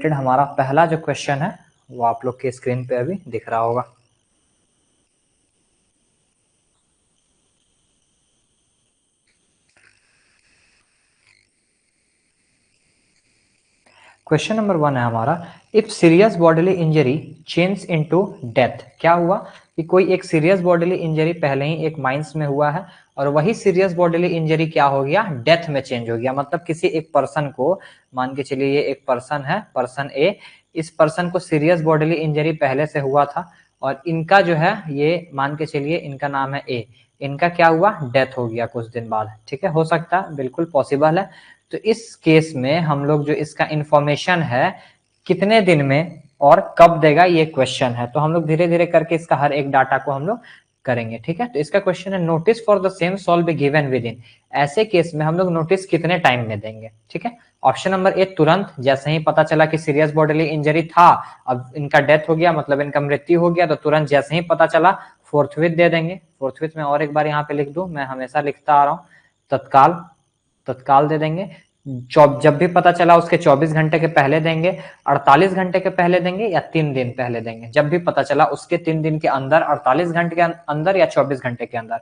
Related हमारा पहला जो क्वेश्चन है वो आप लोग के स्क्रीन पे अभी दिख रहा होगा। क्वेश्चन नंबर 1 है हमारा, if serious bodily injury change into death. क्या हुआ कि कोई एक सीरियस बॉडीली इंजरी पहले ही एक माइंस में हुआ है और वही सीरियस बॉडीली इंजरी क्या हो गया, डेथ में चेंज हो गया। मतलब किसी एक पर्सन को, मान के चलिए ये एक पर्सन है, पर्सन ए, इस पर्सन को सीरियस बॉडीली इंजरी पहले से हुआ था और इनका जो है ये मान के चलिए इनका नाम है ए, इनका क्या हुआ, डेथ हो गया कुछ दिन बाद। ठीक है, हो सकता है, बिल्कुल पॉसिबल है। तो इस केस में हम लोग जो इसका इंफॉर्मेशन है कितने दिन में और कब देगा ये क्वेश्चन है। तो हम लोग धीरे धीरे करके इसका हर एक डाटा को हम लोग करेंगे। ठीक है, तो इसका क्वेश्चन है notice for the same solve be given with in. ऐसे केस में हम लोग नोटिस कितने टाइम में देंगे। ठीक है, ऑप्शन नंबर ए तुरंत, जैसे ही पता चला कि सीरियस बॉडीली इंजरी था, अब इनका डेथ हो गया मतलब इनका मृत्यु हो गया, तो तुरंत जैसे ही पता चला फोर्थविथ दे देंगे। फोर्थविथ में और एक बार यहाँ पे लिख दूं, मैं हमेशा लिखता आ रहा हूँ, तत्काल, तत्काल दे देंगे। जब भी पता चला उसके 24 घंटे के पहले देंगे, 48 घंटे के पहले देंगे या 3 दिन पहले देंगे। जब भी पता चला उसके 3 दिन के अंदर, 48 घंटे के अंदर या 24 घंटे के अंदर।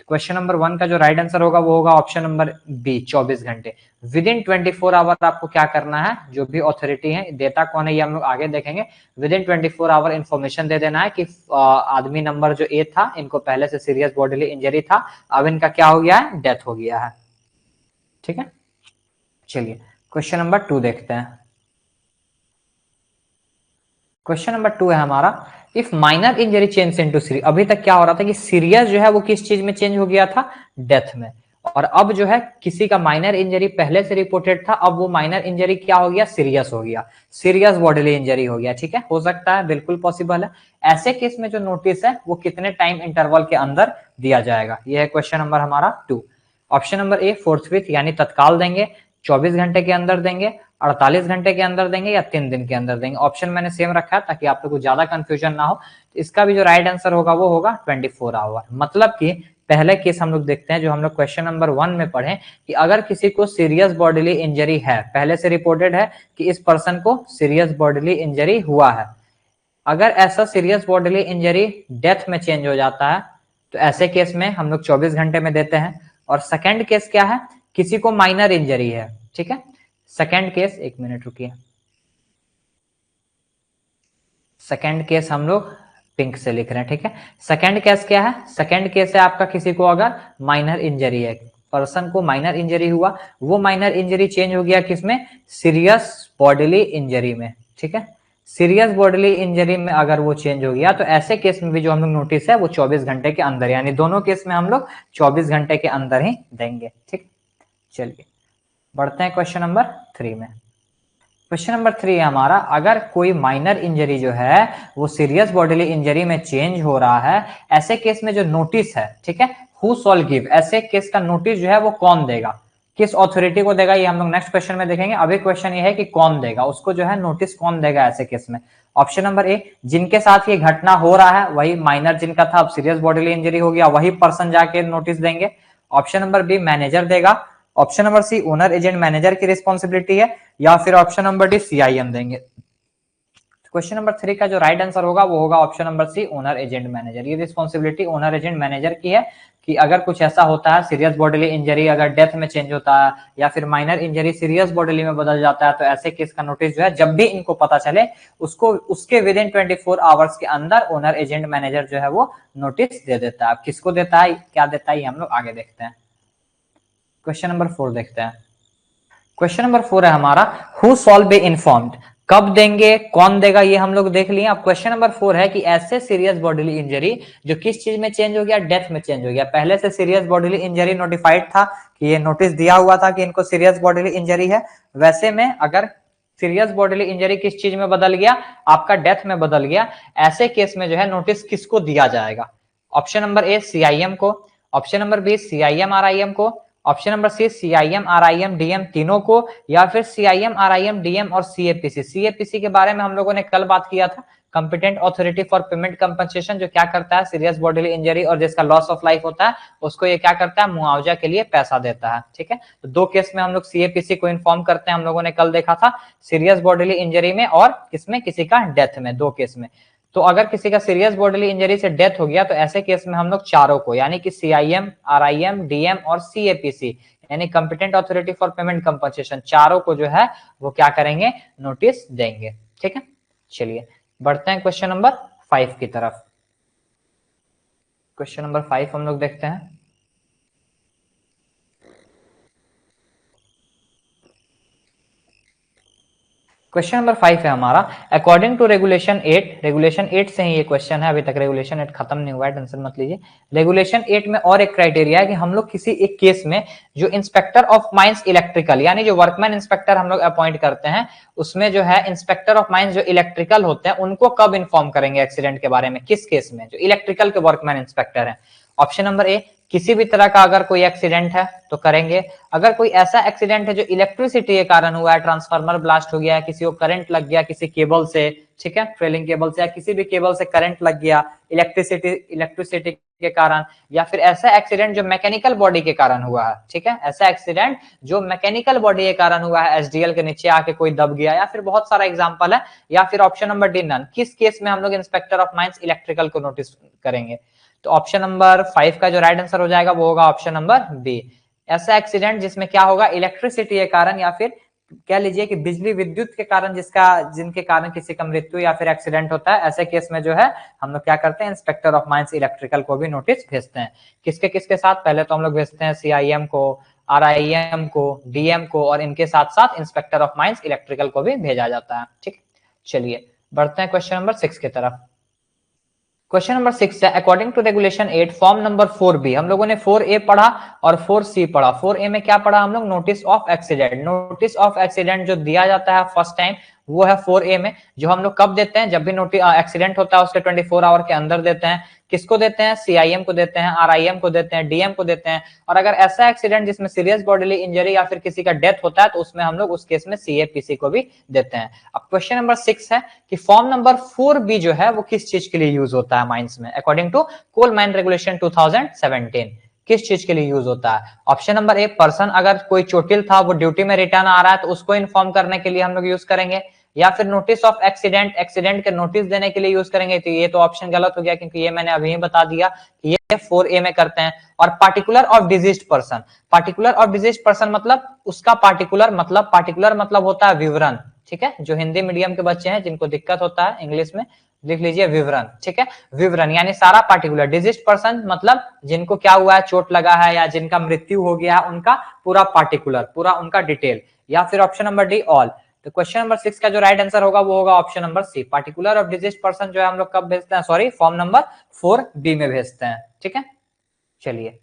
क्वेश्चन नंबर 1 का जो राइट आंसर होगा वो होगा ऑप्शन नंबर बी, 24 घंटे। विद इन 24 आवर आपको क्या करना है, जो भी अथॉरिटी है, देता कौन है ये हम लोग आगे देखेंगे। विद इन 24 आवर इन्फॉर्मेशन दे देना है कि आदमी नंबर जो ए था, इनको पहले से सीरियस बॉडीली इंजरी था, अब इनका क्या हो गया है, डेथ हो गया है। ठीक है, चलिए क्वेश्चन नंबर 2 देखते हैं। क्वेश्चन नंबर 2 है हमारा, if minor injury change into serious. अभी तक क्या हो रहा था कि सीरियस जो है वो किस चीज में चेंज हो गया था, डेथ में। और अब जो है किसी का माइनर इंजरी पहले से रिपोर्टेड था, अब वो माइनर इंजरी क्या हो गया, सीरियस हो गया, सीरियस बॉडीली इंजरी हो गया। ठीक है, हो सकता है, बिल्कुल पॉसिबल है। ऐसे केस में जो नोटिस है वो कितने टाइम इंटरवल के अंदर दिया जाएगा, ये है क्वेश्चन नंबर हमारा 2। ऑप्शन नंबर ए फोर्थविथ यानी तत्काल देंगे, 24 घंटे के अंदर देंगे, 48 घंटे के अंदर देंगे या 3 दिन के अंदर देंगे। ऑप्शन मैंने सेम रखा है ताकि आप लोग को ज्यादा कंफ्यूजन ना हो। तो इसका भी जो राइट आंसर होगा वो होगा 24 आवर। मतलब कि पहले केस हम लोग देखते हैं जो हम लोग क्वेश्चन नंबर 1 में पढ़े, कि अगर किसी को सीरियस बॉडीली इंजरी है, पहले से रिपोर्टेड है कि इस पर्सन को सीरियस बॉडीली इंजरी हुआ है, अगर ऐसा सीरियस बॉडीली इंजरी डेथ में चेंज हो जाता है तो ऐसे केस में हम लोग 24 घंटे में देते हैं। और सेकेंड केस क्या है, किसी को माइनर इंजरी है। ठीक है, सेकेंड केस, एक मिनट रुकिए, सेकेंड केस हम लोग पिंक से लिख रहे हैं। ठीक है, सेकेंड केस क्या है, सेकेंड केस है आपका किसी को अगर माइनर इंजरी है, पर्सन को माइनर इंजरी हुआ, वो माइनर इंजरी चेंज हो गया किसमें, सीरियस बॉडीली इंजरी में। ठीक है, सीरियस बॉडीली इंजरी में अगर वो चेंज हो गया तो ऐसे केस में भी जो हम लोग नोटिस है वो 24 घंटे के अंदर, यानी दोनों केस में हम लोग 24 घंटे के अंदर ही देंगे। ठीक, चलिए बढ़ते हैं क्वेश्चन नंबर 3 में। क्वेश्चन नंबर 3 है हमारा, अगर कोई माइनर इंजरी जो है वो सीरियस बॉडीली इंजरी में चेंज हो रहा है, ऐसे केस में जो नोटिस है, ठीक है, हु शॉल गिव, ऐसे केस का नोटिस जो है वो कौन देगा, किस अथॉरिटी को देगा, ये हम लोग नेक्स्ट क्वेश्चन में देखेंगे। अभी क्वेश्चन ये है कि कौन देगा, उसको जो है नोटिस कौन देगा ऐसे केस में। ऑप्शन नंबर ए, जिनके साथ ये घटना हो रहा है वही माइनर जिनका था अब सीरियस बॉडीली इंजरी हो गया, वही पर्सन जाके नोटिस देंगे। ऑप्शन नंबर बी, मैनेजर देगा। Option number C, owner agent manager की रिस्पॉन्सिबिलिटी है, या फिर ऑप्शन नंबर डी, सीआईएम देंगे। क्वेश्चन नंबर 3 का जो राइट आंसर होगा वो होगा option number C, owner agent manager. ये रिस्पॉन्सिबिलिटी ओनर एजेंट मैनेजर की है कि अगर कुछ ऐसा होता है, सीरियस बॉडीली इंजरी अगर डेथ में चेंज होता है या फिर माइनर इंजरी सीरियस बॉडीली में बदल जाता है, तो ऐसे केस का नोटिस जो है जब भी इनको पता चले उसको उसके विद इन 24 आवर्स के अंदर ओनर एजेंट मैनेजर जो है वो नोटिस दे देता है। किसको देता है, क्या देता है, ये हम लोग आगे देखते हैं। क्वेश्चन नंबर 4 देखते हैं। क्वेश्चन नंबर 4 है हमारा, हु शॉल बी इन्फॉर्म्ड, कब देंगे, कौन देगा, ये हम लोग देख लिए। अब क्वेश्चन नंबर 4 है कि ऐसे सीरियस बॉडीली इंजरी जो किस चीज में चेंज हो गया, डेथ में चेंज हो गया। पहले से सीरियस बॉडीली इंजरी नोटिफाइड था कि ये नोटिस दिया हुआ था कि इनको सीरियस बॉडीली इंजरी है, वैसे में अगर सीरियस बॉडीली इंजरी किस चीज में बदल गया, आपका डेथ में बदल गया, ऐसे केस में जो है नोटिस किसको दिया जाएगा। ऑप्शन नंबर ए, सीआईएम को। Option number B, CIM RIM को। Option number C CIM, RIM, DM तीनों को, या फिर CIM, RIM, DM और CAPC। CAPC के बारे में हम लोगों ने कल बात किया था, competent authority for payment compensation, जो क्या करता है, सीरियस बॉडीली इंजरी और जिसका लॉस ऑफ लाइफ होता है उसको ये क्या करता है, मुआवजा के लिए पैसा देता है। ठीक है, तो दो केस में हम लोग CAPC को इन्फॉर्म करते हैं, हम लोगों ने कल देखा था, सीरियस बॉडीली इंजरी में और किसमें, किसी का डेथ में, दो केस में। तो अगर किसी का सीरियस बॉडीली इंजरी से डेथ हो गया तो ऐसे केस में हम लोग चारों को, यानी कि CIM, RIM, DM और CAPC, यानी competent authority for payment compensation, चारों को जो है वो क्या करेंगे, नोटिस देंगे। ठीक है, चलिए बढ़ते हैं क्वेश्चन नंबर 5 की तरफ। क्वेश्चन नंबर 5 हम लोग देखते हैं। क्वेश्चन नंबर 5 है हमारा, अकॉर्डिंग टू रेगुलेशन 8, रेगुलेशन 8 से ही ये क्वेश्चन है, अभी तक रेगुलेशन 8 खत्म नहीं हुआ है, टेंशन मत लीजिए। रेगुलेशन 8 में और एक क्राइटेरिया है कि हम लोग किसी एक केस में जो इंस्पेक्टर ऑफ माइंस इलेक्ट्रिकल, यानी जो वर्कमैन इंस्पेक्टर हम लोग अपॉइंट करते हैं, उसमें जो है इंस्पेक्टर ऑफ माइंस जो इलेक्ट्रिकल होते हैं उनको कब इन्फॉर्म करेंगे एक्सीडेंट के बारे में, किस केस में, जो इलेक्ट्रिकल के वर्कमैन इंस्पेक्टर है। ऑप्शन नंबर ए, किसी भी तरह का अगर कोई एक्सीडेंट है तो करेंगे। अगर कोई ऐसा एक्सीडेंट है जो इलेक्ट्रिसिटी के कारण हुआ है, ट्रांसफार्मर ब्लास्ट हो गया है, किसी को करंट लग गया किसी केबल से, ठीक है, ट्रेलिंग केबल से या किसी भी केबल से करंट लग गया इलेक्ट्रिसिटी के कारण, या फिर ऐसा एक्सीडेंट जो मैकेनिकल बॉडी के कारण हुआ है, ठीक है, ऐसा एक्सीडेंट जो मैकेनिकल बॉडी के कारण हुआ है, SDL के नीचे आके कोई दब गया, या फिर बहुत सारा एग्जांपल है, या फिर ऑप्शन नंबर डी नन, किस केस में हम लोग इंस्पेक्टर ऑफ माइंस इलेक्ट्रिकल को नोटिस करेंगे। तो ऑप्शन नंबर 5 का जो राइट आंसर हो जाएगा वो होगा ऑप्शन नंबर बी, ऐसा एक्सीडेंट जिसमें क्या होगा, इलेक्ट्रिसिटी के कारण या फिर कह लीजिए कि बिजली विद्युत के कारण जिनके कारण किसी का मृत्यु या फिर एक्सीडेंट होता है, ऐसे केस में जो है हम लोग क्या करते हैं, इंस्पेक्टर ऑफ माइंस इलेक्ट्रिकल को भी नोटिस भेजते हैं। किसके किसके साथ, पहले तो हम लोग भेजते हैं CIM को, RIM को, DM को, और इनके साथ साथ इंस्पेक्टर ऑफ माइंस इलेक्ट्रिकल को भी भेजा जाता है। ठीक, चलिए बढ़ते हैं क्वेश्चन नंबर 6 की तरफ। क्वेश्चन नंबर 6 है, according to regulation 8 form number 4B, हम लोगों ने 4A पढ़ा और 4C पढ़ा। 4A में क्या पढ़ा हम लोग, notice of accident. Notice of accident जो दिया जाता है फर्स्ट टाइम वो है 4A में, जो हम लोग कब देते हैं, जब भी नोटिस एक्सीडेंट होता है उसके 24 आवर के अंदर देते हैं। किसको देते हैं, CIM को देते हैं, RIM को देते हैं, DM को देते हैं। और अगर ऐसा एक्सीडेंट जिसमें सीरियस बॉडीली इंजरी या फिर किसी का डेथ होता है तो उसमें हम लोग उस केस में CAPC को भी देते हैं। अब क्वेश्चन नंबर 6 है कि फॉर्म नंबर 4B जो है वो किस चीज के लिए यूज होता है माइंस में, according to coal mine regulation 2017, किस चीज के लिए यूज होता है। ऑप्शन नंबर ए, पर्सन अगर कोई चोटिल था वो ड्यूटी में रिटर्न आ रहा है तो उसको इन्फॉर्म करने के लिए हम लोग यूज करेंगे, या फिर नोटिस ऑफ एक्सीडेंट के नोटिस देने के लिए यूज करेंगे। तो ये तो ऑप्शन गलत हो गया क्योंकि ये मैंने अभी बता दिया कि ये 4A में करते हैं। और particular of diseased person, particular of diseased person मतलब उसका पार्टिकुलर मतलब होता है विवरण। ठीक है, जो हिंदी मीडियम के बच्चे हैं जिनको दिक्कत होता है इंग्लिश में, लिख लीजिए विवरण। ठीक है, विवरण यानी सारा पार्टिकुलर, डिजीज्ड पर्सन मतलब जिनको क्या हुआ है, चोट लगा है या जिनका मृत्यु हो गया है, उनका पूरा पार्टिकुलर, पूरा उनका डिटेल। या फिर ऑप्शन नंबर डी, ऑल। तो क्वेश्चन नंबर 6 का जो राइट आंसर होगा वो होगा option number C, particular of diseased person जो है हम लोग कब भेजते हैं, सॉरी फॉर्म नंबर 4B में भेजते हैं। ठीक है, चलिए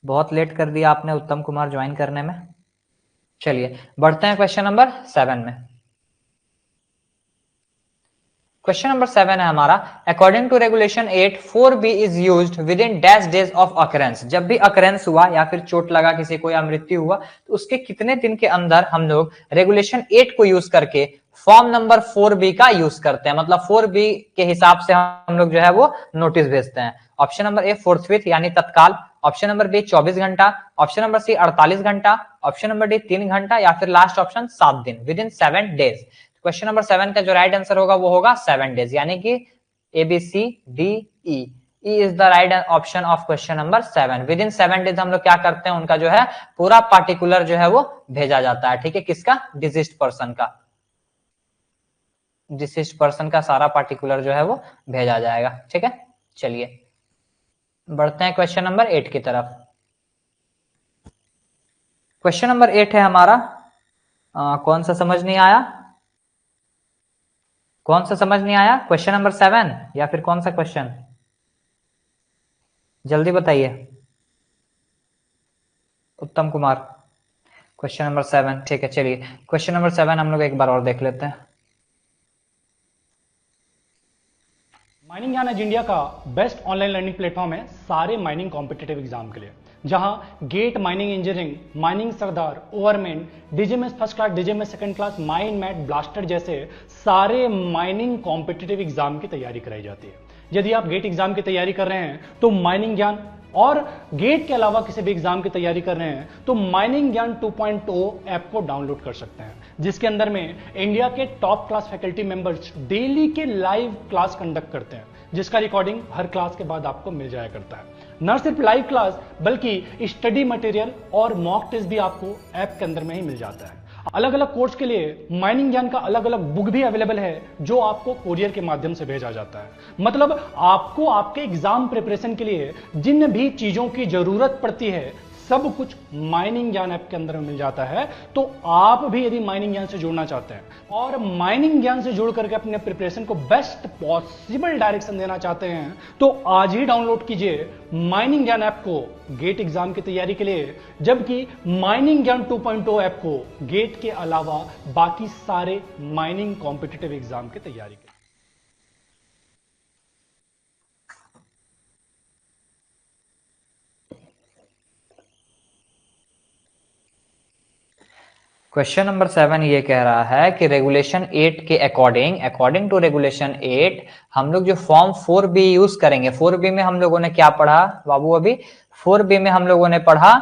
बहुत लेट कर दिया आपने उत्तम कुमार ज्वाइन करने में। चलिए बढ़ते हैं क्वेश्चन नंबर 7 में। क्वेश्चन नंबर 7 है हमारा, according to regulation 8 4B is used within dash days of occurrence. जब भी अकरेंस हुआ या फिर चोट लगा किसी को या मृत्यु हुआ तो उसके कितने दिन के अंदर हम लोग रेगुलेशन 8 को यूज करके फॉर्म नंबर 4B का यूज करते हैं, मतलब 4B के हिसाब से हम लोग जो है वो नोटिस भेजते हैं। ऑप्शन नंबर ए, फोर्थविथ यानी तत्काल। ऑप्शन नंबर बी, 24 घंटा। ऑप्शन नंबर सी, 48 घंटा। ऑप्शन नंबर डी, 3 घंटा। या फिर लास्ट ऑप्शन 7 दिन, with in 7 days. Question number 7 का जो राइट आंसर होगा वो होगा 7 डेज, यानी कि ABCDE, E is the right option of question number 7। With in 7 days हम लोग क्या करते हैं, उनका जो है पूरा पार्टिकुलर जो है वो भेजा जाता है। ठीक है, किसका, डिसीज्ड पर्सन का, डिसीज्ड पर्सन का सारा पार्टिकुलर जो है वो भेजा जाएगा। ठीक है, चलिए बढ़ते हैं क्वेश्चन नंबर 8 की तरफ। क्वेश्चन नंबर 8 है हमारा, कौन सा समझ नहीं आया, कौन सा समझ नहीं आया, क्वेश्चन नंबर 7 या फिर कौन सा क्वेश्चन, जल्दी बताइए। उत्तम कुमार, क्वेश्चन नंबर 7, ठीक है चलिए क्वेश्चन नंबर 7 हम लोग एक बार और देख लेते हैं। माइनिंग ज्ञान एज इंडिया का बेस्ट ऑनलाइन लर्निंग प्लेटफॉर्म है सारे माइनिंग कॉम्पिटिटिव एग्जाम के लिए। जहां GATE, mining engineering, mining sardar, overman, DGMS first class, DGMS second class, mine mate, blaster जैसे सारे माइनिंग कॉम्पिटिटिव एग्जाम की तैयारी कराई जाती है। यदि आप गेट एग्जाम की तैयारी कर रहे हैं तो माइनिंग ज्ञान, और गेट के अलावा किसी भी एग्जाम की तैयारी कर रहे हैं तो माइनिंग ज्ञान 2.0 ऐप को डाउनलोड कर सकते हैं, जिसके अंदर में इंडिया के top class faculty members daily के लाइव क्लास कंडक्ट करते हैं, जिसका रिकॉर्डिंग हर क्लास के बाद आपको मिल जाया करता है। न सिर्फ लाइव क्लास बल्कि स्टडी मटेरियल और मॉक टेस्ट भी आपको ऐप के अंदर में ही मिल जाता है। अलग अलग कोर्स के लिए माइनिंग ज्ञान का अलग अलग बुक भी अवेलेबल है, जो आपको कोरियर के माध्यम से भेजा जाता है। मतलब आपको आपके एग्जाम प्रिपरेशन के लिए जिन भी चीजों की जरूरत पड़ती है सब कुछ माइनिंग ज्ञान ऐप के अंदर में मिल जाता है। तो आप भी यदि माइनिंग ज्ञान से जुड़ना चाहते हैं और माइनिंग ज्ञान से जुड़ करके अपने प्रिपरेशन को बेस्ट पॉसिबल डायरेक्शन देना चाहते हैं तो आज ही डाउनलोड कीजिए माइनिंग ज्ञान ऐप को गेट एग्जाम की तैयारी के लिए, जबकि माइनिंग ज्ञान 2.0 ऐप को गेट के अलावा बाकी सारे माइनिंग कॉम्पिटिटिव एग्जाम की तैयारी के लिए। क्वेश्चन नंबर 7 ये कह रहा है कि रेगुलेशन 8 के अकॉर्डिंग टू रेगुलेशन 8 हम लोग जो फॉर्म 4B यूज करेंगे, 4B में हम लोगों ने क्या पढ़ा बाबू? अभी 4B में हम लोगों ने पढ़ा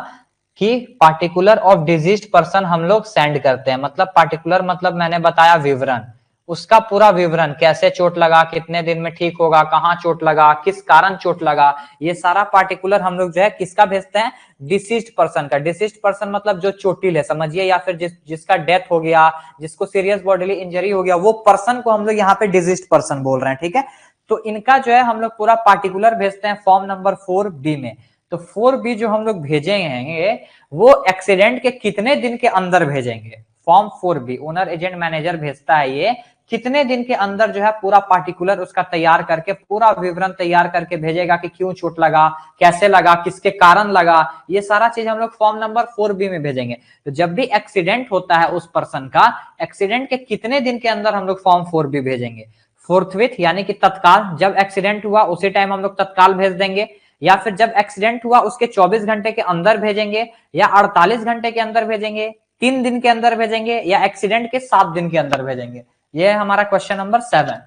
कि पार्टिकुलर ऑफ डिजीज्ड पर्सन हम लोग सेंड करते हैं। मतलब पार्टिकुलर मतलब मैंने बताया विवरण, उसका पूरा विवरण, कैसे चोट लगा, कितने दिन में ठीक होगा, कहाँ चोट लगा, किस कारण चोट लगा, ये सारा पार्टिकुलर हम लोग जो है किसका भेजते हैं? डिसीज्ड पर्सन का। डिसीज्ड पर्सन मतलब जो चोटिल है समझिए, या फिर जिसका डेथ हो गया, जिसको सीरियस बॉडीली इंजरी हो गया, वो पर्सन को हम लोग यहाँ पे डिसीज्ड पर्सन बोल रहे हैं, ठीक है। तो इनका जो है हम लोग पूरा पार्टिकुलर भेजते हैं फॉर्म नंबर 4B में। तो 4B जो हम लोग भेजेंगे वो एक्सीडेंट के कितने दिन के अंदर भेजेंगे? Form 4B owner agent manager भेजता है, ये कितने दिन के अंदर जो है पूरा पार्टिकुलर उसका तैयार करके, पूरा विवरण तैयार करके भेजेगा कि क्यों चोट लगा, कैसे लगा, किसके कारण लगा, ये सारा चीज हम लोग फॉर्म नंबर 4B में भेजेंगे। तो जब भी एक्सीडेंट होता है उस पर्सन का, एक्सीडेंट के कितने दिन के अंदर हम लोग फॉर्म 4B भेजेंगे? फोर्थविथ यानी कि तत्काल, जब एक्सीडेंट हुआ उसी टाइम हम लोग तत्काल भेज देंगे, या फिर जब एक्सीडेंट हुआ उसके 24 घंटे के अंदर भेजेंगे, या 48 घंटे के अंदर भेजेंगे, 3 दिन के अंदर भेजेंगे, या एक्सीडेंट के 7 दिन के अंदर भेजेंगे। ये है हमारा क्वेश्चन नंबर 7।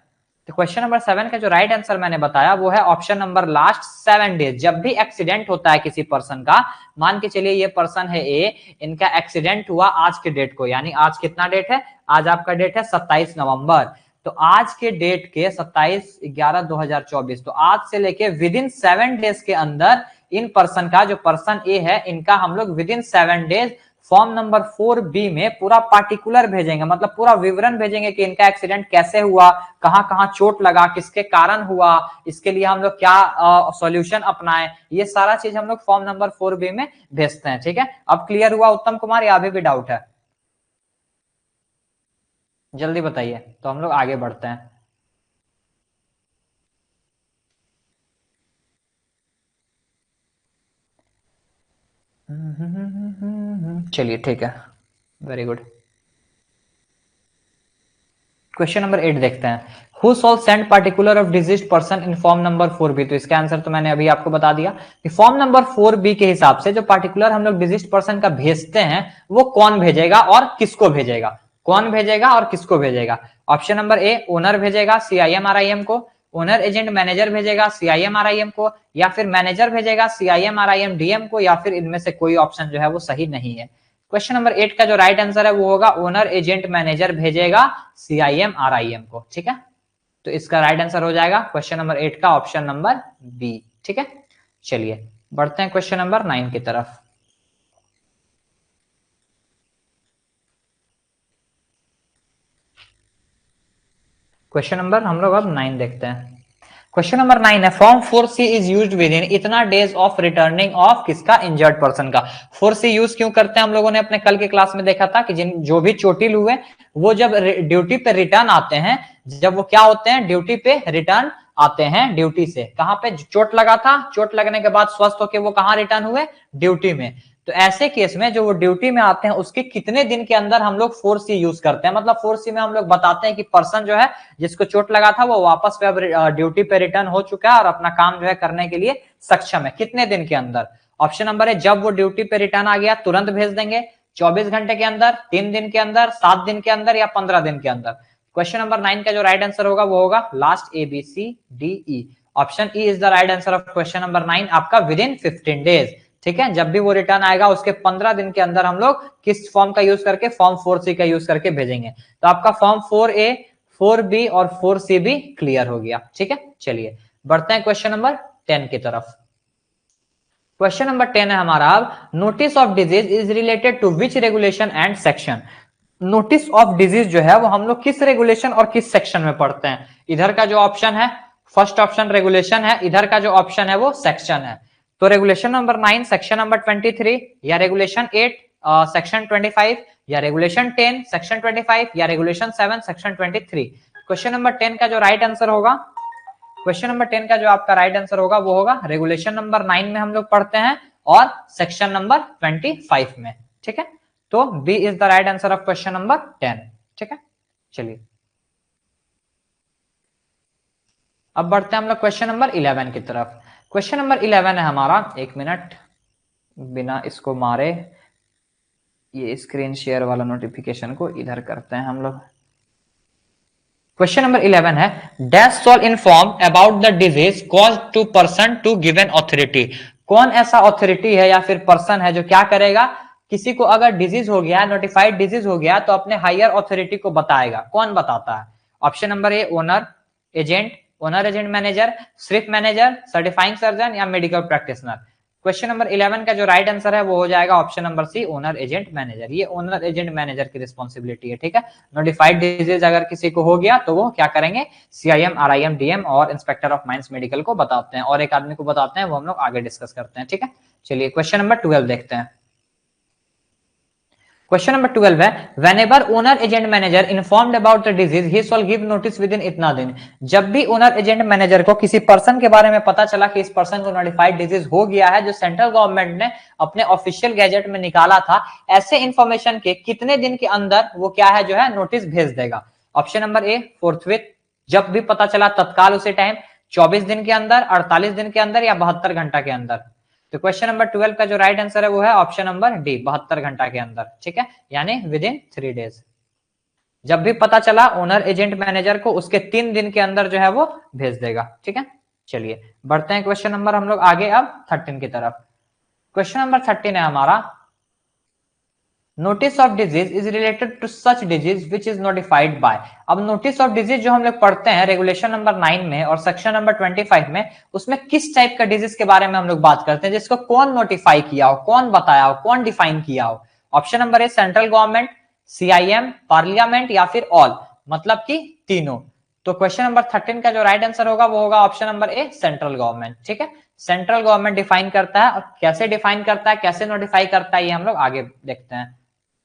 तो क्वेश्चन नंबर 7 का जो राइट आंसर मैंने बताया वो है ऑप्शन नंबर लास्ट 7 डेज। जब भी एक्सीडेंट होता है किसी पर्सन का, मान के चलिए ये पर्सन है ए, इनका एक्सीडेंट हुआ आज के डेट को, यानी आज कितना डेट है? आज आपका डेट है 27 नवंबर। तो आज के डेट के 27/11/2024, तो आज से लेके विद इन 7 डेज के अंदर इन पर्सन का, जो पर्सन ए है, इनका हम लोग with in 7 days form number 4B में पूरा पार्टिकुलर भेजेंगे, मतलब पूरा विवरण भेजेंगे कि इनका एक्सीडेंट कैसे हुआ, कहां कहां चोट लगा, किसके कारण हुआ, इसके लिए हम लोग क्या सॉल्यूशन अपनाएं, ये सारा चीज हम लोग फॉर्म नंबर 4B में भेजते हैं, ठीक है। अब क्लियर हुआ उत्तम कुमार या अभी भी डाउट है? जल्दी बताइए तो हम लोग आगे बढ़ते हैं। चलिए ठीक है, वेरी गुड। क्वेश्चन नंबर 8 देखते हैं। Who shall send particular of diseased person in form number 4B? तो इसका आंसर तो मैंने अभी आपको बता दिया कि फॉर्म नंबर 4B के हिसाब से जो पार्टिकुलर हम लोग डिजीज्ड पर्सन का भेजते हैं वो कौन भेजेगा और किसको भेजेगा? कौन भेजेगा और किसको भेजेगा? ऑप्शन नंबर ए, ओनर भेजेगा CIM RIM को, ओनर एजेंट मैनेजर भेजेगा CIM RIM को, या फिर मैनेजर भेजेगा CIM RIM DM को, या फिर इनमें से कोई ऑप्शन जो है वो सही नहीं है। क्वेश्चन नंबर 8 का जो राइट आंसर है वो होगा ओनर एजेंट मैनेजर भेजेगा CIM RIM को, ठीक है। तो इसका राइट आंसर हो जाएगा क्वेश्चन नंबर 8 का ऑप्शन नंबर बी, ठीक है। चलिए बढ़ते हैं क्वेश्चन नंबर 9 की तरफ। क्वेश्चन नंबर हम लोग अब 9 देखते हैं। क्वेश्चन नंबर 9 है, form 4C is used with in इतना डेज ऑफ रिटर्निंग ऑफ किसका? इंजर्ड पर्सन का। 4C यूज क्यों करते हैं? हम लोगों ने अपने कल के क्लास में देखा था कि जो भी चोटिल हुए वो जब ड्यूटी पे रिटर्न आते हैं, जब वो क्या होते हैं? ड्यूटी पे रिटर्न आते हैं। ड्यूटी से कहां पे चोट लगा था, चोट लगने के बाद स्वस्थ होकर वो कहां रिटर्न हुए? ड्यूटी में। तो ऐसे केस में जो वो ड्यूटी में आते हैं उसके कितने दिन के अंदर हम लोग 4C यूज करते हैं? मतलब 4C में हम लोग बताते हैं कि पर्सन जो है जिसको चोट लगा था वो वापस पे अब ड्यूटी पे रिटर्न हो चुका है और अपना काम जो है करने के लिए सक्षम है। कितने दिन के अंदर? ऑप्शन नंबर ए जब वो ड्यूटी पे रिटर्न आ गया तुरंत भेज देंगे, 24 घंटे के अंदर, 3 दिन के अंदर, 7 दिन के अंदर या 15 दिन के अंदर। क्वेश्चन नंबर 9 का जो राइट आंसर होगा वो होगा last A B C D E. Option E is the right answer of question number 9 आपका विद इन 15 डेज। ठीक है, जब भी वो रिटर्न आएगा उसके 15 दिन के अंदर हम लोग किस फॉर्म का यूज करके, फॉर्म 4C का यूज करके भेजेंगे। तो आपका फॉर्म 4A 4B और 4C भी क्लियर हो गया। ठीक है, चलिए बढ़ते हैं क्वेश्चन नंबर 10 की तरफ। क्वेश्चन नंबर 10 है हमारा, notice of disease is related to which regulation and section. Notice of disease जो है वो हम लोग किस रेगुलेशन और किस सेक्शन में पढ़ते हैं। इधर का जो ऑप्शन है फर्स्ट ऑप्शन रेगुलेशन है, इधर का जो ऑप्शन है वो सेक्शन है। तो रेगुलेशन नंबर 9 सेक्शन नंबर 23 या रेगुलेशन 8 सेक्शन 25 या रेगुलेशन 10 सेक्शन 25 या रेगुलेशन 7 सेक्शन 23। क्वेश्चन नंबर 10 का जो राइट आंसर होगा, क्वेश्चन नंबर 10 का जो आपका राइट आंसर होगा वो होगा रेगुलेशन नंबर 9 में हम लोग पढ़ते हैं और सेक्शन नंबर 25 में। ठीक है, तो B is the right answer of question number 10। ठीक है, चलिए अब बढ़ते हैं हम लोग क्वेश्चन नंबर 11 की तरफ। क्वेश्चन नंबर 11 है हमारा, एक मिनट बिना इसको मारे ये स्क्रीन शेयर वाला नोटिफिकेशन को इधर करते हैं हम लोग। क्वेश्चन नंबर 11 है, dash shall inform about the disease cause to person to given authority. कौन ऐसा ऑथोरिटी है या फिर पर्सन है जो क्या करेगा, किसी को अगर डिजीज हो गया, नोटिफाइड डिजीज हो गया तो अपने हायर ऑथोरिटी को बताएगा। कौन बताता है? Option number A owner agent, owner agent manager, strip manager, certifying surgeon या मेडिकल प्रैक्टिशनर। क्वेश्चन नंबर 11 का जो राइट आंसर है वो हो जाएगा option number C owner agent manager. ये ओनर एजेंट मैनेजर की रिस्पॉन्सिबिलिटी है। ठीक है, नोटिफाइड डिजीज अगर किसी को हो गया तो वो क्या करेंगे, सीआईएम, आरआईएम, डीएम और इंस्पेक्टर ऑफ माइंस मेडिकल को बताते हैं और एक आदमी को बताते हैं, वो हम लोग आगे डिस्कस करते हैं। ठीक है, चलिए क्वेश्चन नंबर 12 देखते हैं। क्वेश्चन नंबर 12 है, whenever owner agent manager informed about the disease he shall give notice within इतना दिन। जब भी ओनर एजेंट मैनेजर को किसी पर्सन के बारे में पता चला कि इस पर्सन को नोटिफाइड डिजीज हो गया है जो सेंट्रल गवर्नमेंट ने अपने ऑफिशियल गैजेट में निकाला था, ऐसे इंफॉर्मेशन के कितने दिन के अंदर वो क्या है जो है नोटिस भेज देगा। ऑप्शन नंबर ए फोर्थविथ, जब भी पता चला तत्काल उसी टाइम, 24 दिन के अंदर, 48 दिन के अंदर या 72 घंटा के अंदर। तो क्वेश्चन नंबर 12 का जो राइट आंसर है वो है ऑप्शन नंबर डी 72 घंटा के अंदर। ठीक है, यानी विद इन 3 डेज। जब भी पता चला ओनर एजेंट मैनेजर को उसके 3 दिन के अंदर जो है वो भेज देगा। ठीक है, चलिए बढ़ते हैं क्वेश्चन नंबर हम लोग आगे अब 13 की तरफ। क्वेश्चन नंबर 13 है हमारा, notice of disease is related to such disease which is notified by. अब नोटिस ऑफ डिजीज जो हम लोग पढ़ते हैं रेगुलेशन नंबर 9 में और सेक्शन नंबर 25 में, उसमें किस टाइप का डिजीज के बारे में हम लोग बात करते हैं, जिसको कौन नोटिफाई किया हो, कौन बताया हो, कौन डिफाइन किया हो। ऑप्शन नंबर ए सेंट्रल गवर्नमेंट, सीआईएम, पार्लियामेंट या फिर ऑल, मतलब कि तीनों। तो क्वेश्चन नंबर 13 का जो राइट आंसर होगा वो होगा ऑप्शन नंबर ए सेंट्रल गवर्नमेंट। ठीक है, सेंट्रल गवर्नमेंट डिफाइन करता है और कैसे डिफाइन करता है, कैसे नोटिफाई करता है, ये हम लोग आगे देखते हैं।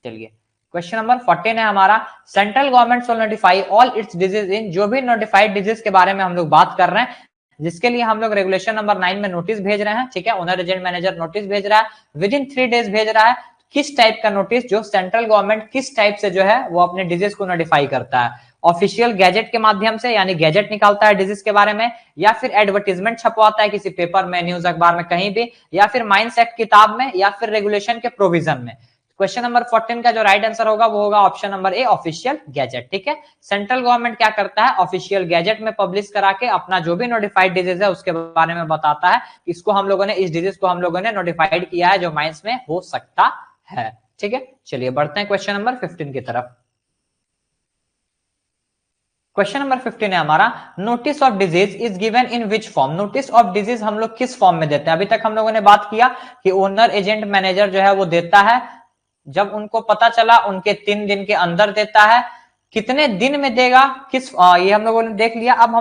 चलिए क्वेश्चन नंबर 14 है हमारा, central government shell notify all it's disease in. जो भी नोटिफाइड डिजीज के बारे में हम लोग बात कर रहे हैं, जिसके लिए हम लोग रेगुलेशन नंबर 9 में नोटिस भेज रहे हैं। ठीक है, ओनर एजेंट मैनेजर नोटिस भेज रहा है, विद इन 3 डेज भेज रहा है। किस टाइप का नोटिस, जो सेंट्रल गवर्नमेंट किस टाइप से जो है वो अपने डिजीज को नोटिफाई करता है, ऑफिशियल गैजेट के माध्यम से, यानी गैजेट निकालता है डिजीज के बारे में, या फिर एडवर्टीजमेंट छपवाता है किसी पेपर में, न्यूज अखबार में, कहीं भी, या फिर माइंस एक्ट किताब में, या फिर रेगुलेशन के प्रोविजन में। क्वेश्चन नंबर 14 का जो राइट आंसर होगा वो होगा ऑप्शन नंबर ए ऑफिशियल गैजेट। ठीक है, सेंट्रल गवर्नमेंट क्या करता है, ऑफिशियल गैजेट में पब्लिश करा के अपना जो भी नोटिफाइड डिजीज है उसके बारे में बताता है, इसको हम लोगों ने, इस डिजीज को हम लोगों ने नोटिफाइड किया है जो माइंस में हो सकता है। ठीक है, चलिए बढ़ते हैं क्वेश्चन नंबर 15 की तरफ। क्वेश्चन नंबर 15 है हमारा, notice of disease is given in which form. Notice of disease हम लोग किस फॉर्म में देते हैं? अभी तक हम लोगों ने बात किया कि ओनर एजेंट मैनेजर जो है वो देता है, जब उनको पता चला उनके 3 दिन के अंदर देता है। कितने दिन में देगा, किस, ये हम लोगों ने देख लिया। अब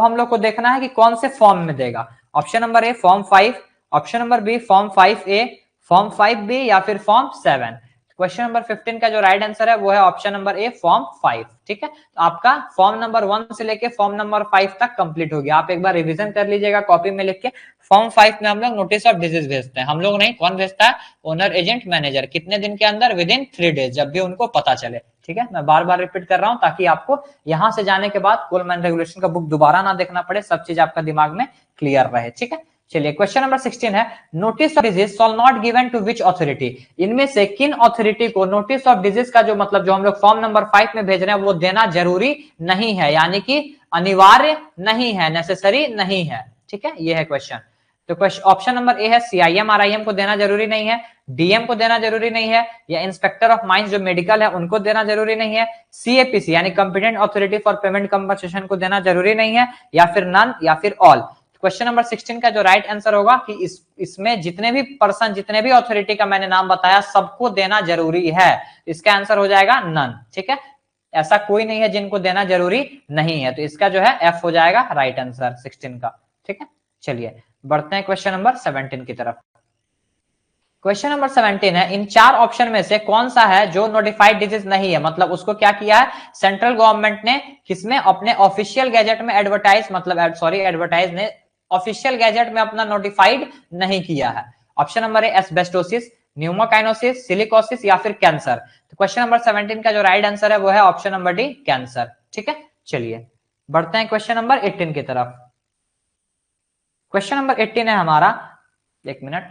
हम लोग को देखना है कि कौन से फॉर्म में देगा। Option number A form 5, option number B form 5A, form 5B या फिर फॉर्म 7। क्वेश्चन नंबर 15 का जो राइट आंसर है वो है ऑप्शन नंबर ए फॉर्म 5। ठीक है, तो आपका फॉर्म नंबर 1 से लेके फॉर्म नंबर 5 तक कंप्लीट हो गया। आप एक बार रिवीजन कर लीजिएगा कॉपी में लिख के। फॉर्म 5 में हम लोग नोटिस ऑफ डिजीज भेजते हैं, हम लोग नहीं, कौन भेजता है, ओनर एजेंट मैनेजर। कितने दिन के अंदर, विद इन 3 डेज, जब भी उनको पता चले। ठीक है, मैं बार बार रिपीट कर रहा हूं ताकि आपको यहां से जाने के बाद कोलमैन रेगुलेशन का बुक दोबारा ना देखना पड़े, सब चीज आपका दिमाग में क्लियर रहे। ठीक है, चलिए क्वेश्चन नंबर 16 है, notice of disease shall not given to which authority. इनमें से किन अथॉरिटी को नोटिस ऑफ डिजीज का जो मतलब जो हम लोग फॉर्म नंबर 5 में भेज रहे हैं वो देना जरूरी नहीं है, यानी कि अनिवार्य नहीं है, नेसेसरी नहीं है। ठीक है, ये है क्वेश्चन। तो ऑप्शन नंबर ए है सीआईएम आरआईएम को देना जरूरी नहीं है, डीएम को देना जरूरी नहीं है, या इंस्पेक्टर ऑफ माइंस जो मेडिकल है उनको देना जरूरी नहीं है, सीएपीसी यानी competent authority for payment compensation को देना जरूरी नहीं है, या फिर नन या फिर ऑल। क्वेश्चन नंबर 16 का जो राइट आंसर होगा कि इसमें जितने भी पर्सन जितने भी अथॉरिटी का मैंने नाम बताया सबको देना जरूरी है, इसका आंसर हो जाएगा नन। ठीक है, ऐसा कोई नहीं है जिनको देना जरूरी नहीं है, तो इसका जो है एफ हो जाएगा राइट आंसर 16 का। ठीक है, चलिए बढ़ते हैं क्वेश्चन नंबर 17 की तरफ। क्वेश्चन नंबर 17 है, इन 4 ऑप्शन में से कौन सा है जो नोटिफाइड डिजीज नहीं है, मतलब उसको क्या किया है सेंट्रल गवर्नमेंट ने किसमें अपने ऑफिशियल गैजेट में एडवर्टाइज एडवर्टाइज ने ऑफिशियल गैजेट में अपना नोटिफाइड नहीं किया है। Option number A asbestosis, pneumoconiosis, silicosis या फिर कैंसर। तो क्वेश्चन नंबर 17 का जो राइट आंसर है वो है ऑप्शन नंबर डी कैंसर। ठीक है, चलिए बढ़ते हैं क्वेश्चन नंबर 18 की तरफ। क्वेश्चन नंबर 18 है हमारा, एक मिनट,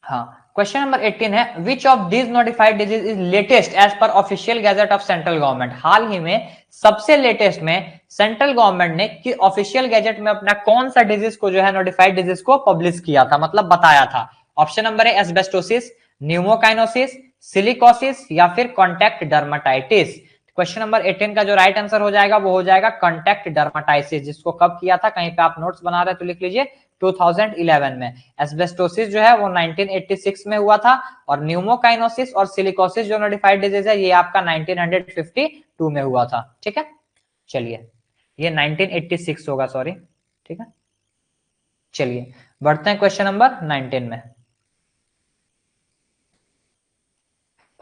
हाँ क्वेश्चन नंबर 18 है, which of these notified disease is latest as पर official gazette of central government. हाल ही में सबसे लेटेस्ट में सेंट्रल गवर्नमेंट ने कि ऑफिशियल गैजेट में अपना कौन सा डिजीज को जो है नोटिफाइड डिजीज को पब्लिश किया था, मतलब बताया था। ऑप्शन नंबर है एस्बेस्टोसिस, न्यूमोकाइनोसिस, सिलिकोसिस या फिर कॉन्टैक्ट डर्माटाइटिस। क्वेश्चन नंबर 18 का जो राइट आंसर हो जाएगा वो हो जाएगा कॉन्टैक्ट डर्माटाइटिस, जिसको कब किया था, कहीं पे आप नोट्स बना रहे हैं तो लिख लीजिए 2011 में। एस्बेस्टोसिस जो है वो 1986 में हुआ था, और न्यूमोकाइनोसिस और सिलिकोसिस जो नोटिफाइड डिजीज है ये आपका 1952 में हुआ था। ठीक है, चलिए ये 1986 होगा, सॉरी। ठीक है, चलिए बढ़ते हैं क्वेश्चन नंबर 19 में।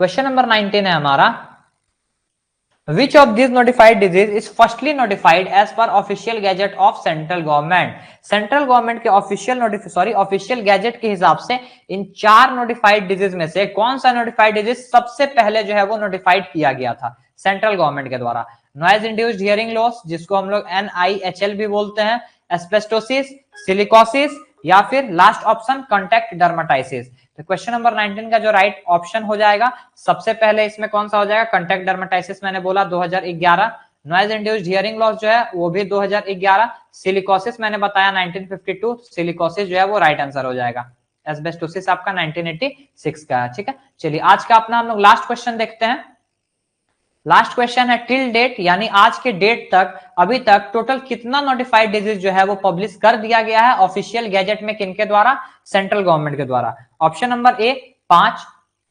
क्वेश्चन नंबर 19 है हमारा, Which of these notified disease is firstly notified as per official gazette of central government? Central government के ऑफिशियल गैजेट के हिसाब से इन 4 नोटिफाइड डिजीज में से कौन सा नोटिफाइड डिजीज सबसे पहले जो है वो नोटिफाइड किया गया था सेंट्रल गवर्नमेंट के द्वारा? नॉइज इंड्यूस्ड हियरिंग लॉस, जिसको हम लोग NIHL भी बोलते हैं, एस्बेस्टोसिस, सिलिकोसिस या फिर लास्ट ऑप्शन कॉन्टैक्ट डर्माटाइटिस। तो क्वेश्चन नंबर 19 का जो राइट ऑप्शन हो जाएगा सबसे पहले इसमें कौन सा हो जाएगा, कॉन्टैक्ट डर्माटाइटिस मैंने बोला 2011, नॉइज इंड्यूस्ड हियरिंग लॉस जो है वो भी 2011, सिलिकोसिस मैंने बताया 1952, सिलिकोसिस जो है वो राइट आंसर हो जाएगा। एस्बेस्टोसिस आपका 1986 का है। ठीक है, चलिए आज का अपना हम लोग लास्ट क्वेश्चन देखते हैं। लास्ट क्वेश्चन है, टिल डेट यानी आज के डेट तक अभी तक टोटल कितना नोटिफाइड डिजीज जो है वो पब्लिश कर दिया गया है ऑफिशियल गैजेट में, किनके द्वारा, सेंट्रल गवर्नमेंट के द्वारा? ऑप्शन नंबर ए 5,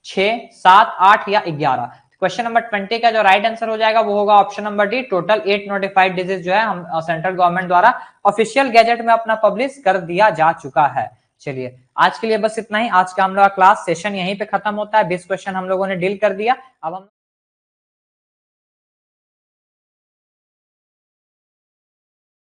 6, 7, 8 या 11। क्वेश्चन नंबर 20 का जो राइट आंसर हो जाएगा वो होगा option number D, total 8 notified disease जो है हम सेंट्रल गवर्नमेंट द्वारा ऑफिशियल गैजेट में अपना पब्लिश कर दिया जा चुका है। चलिए आज के लिए बस इतना ही। आज का हम लोग का क्लास सेशन यहीं पे खत्म होता है। 20 क्वेश्चन हम लोगों ने डील कर दिया। अब हम